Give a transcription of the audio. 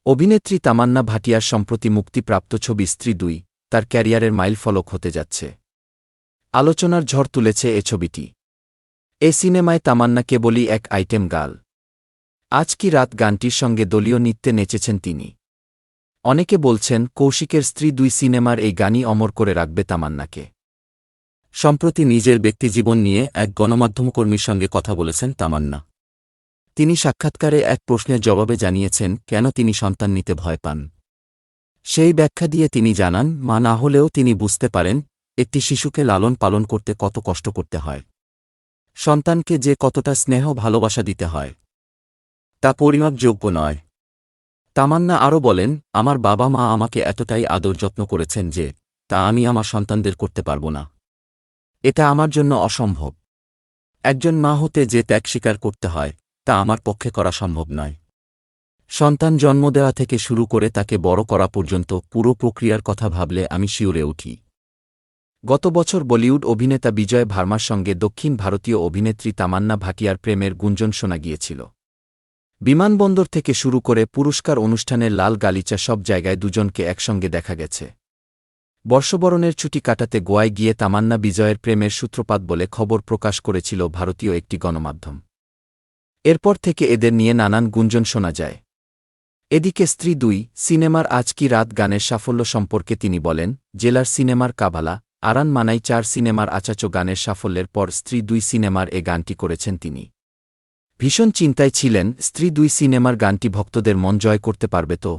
অভিনেত্রী তামান্না ভাটিয়ার সম্প্রতি মুক্তিপ্রাপ্ত ছবি স্ত্রী ২ তার ক্যারিয়ারের মাইলফলক হতে যাচ্ছে। আলোচনার ঝড় তুলেছে এ ছবিটি। এ সিনেমায় তামান্না কেবলই এক আইটেম গার্ল। আজ কি রাত গানটির সঙ্গে দলীয় নৃত্যে নেচেছেন তিনি। অনেকে বলছেন কৌশিকের স্ত্রী ২ সিনেমার এই গানই অমর করে রাখবে তামান্নাকে। সম্প্রতি নিজের ব্যক্তিজীবন নিয়ে এক গণমাধ্যমকর্মীর সঙ্গে কথা বলেছেন তামান্না। তিনি সাক্ষাৎকারে এক প্রশ্নের জবাবে জানিয়েছেন কেন তিনি সন্তান নিতে ভয় পান। সেই ব্যাখ্যা দিয়ে তিনি জানান, মা না হলেও তিনি বুঝতে পারেন একটি শিশুকে লালন পালন করতে কত কষ্ট করতে হয়। সন্তানকে যে কতটা স্নেহ ভালোবাসা দিতে হয় তা পরিমাপযোগ্য নয়। তামান্না আরও বলেন, আমার বাবা মা আমাকে এতটাই আদর যত্ন করেছেন যে তা আমি আমার সন্তানদের করতে পারব না। এটা আমার জন্য অসম্ভব। একজন মা হতে যে ত্যাগ স্বীকার করতে হয় তা আমার পক্ষে করা সম্ভব নয়। সন্তান জন্ম দেওয়া থেকে শুরু করে তাকে বড় করা পর্যন্ত পুরো প্রক্রিয়ার কথা ভাবলে আমি শিউরে উঠি। গত বছর বলিউড অভিনেতা বিজয় ভার্মার সঙ্গে দক্ষিণ ভারতীয় অভিনেত্রী তামান্না ভাটিয়ার প্রেমের গুঞ্জন শোনা গিয়েছিল। বিমানবন্দর থেকে শুরু করে পুরস্কার অনুষ্ঠানের লাল গালিচা সব জায়গায় দুজনকে একসঙ্গে দেখা গেছে। বর্ষবরণের ছুটি কাটাতে গোয়ায় গিয়ে তামান্না বিজয়ের প্রেমের সূত্রপাত বলে খবর প্রকাশ করেছিল ভারতীয় একটি গণমাধ্যম। এরপর থেকে এদের নিয়ে নানান গুঞ্জন শোনা যায়। এদিকে স্ত্রী ২ সিনেমার আজ কি রাত গানের সাফল্য সম্পর্কে তিনি বলেন, জেলার সিনেমার কাবালা আরান মানাই ৪ সিনেমার আচাচো গানের সাফল্যের পর স্ত্রী ২ সিনেমার এ গানটি করেছেন তিনি। ভীষণ চিন্তায় ছিলেন স্ত্রী ২ সিনেমার গানটি ভক্তদের মন জয় করতে পারবে তো।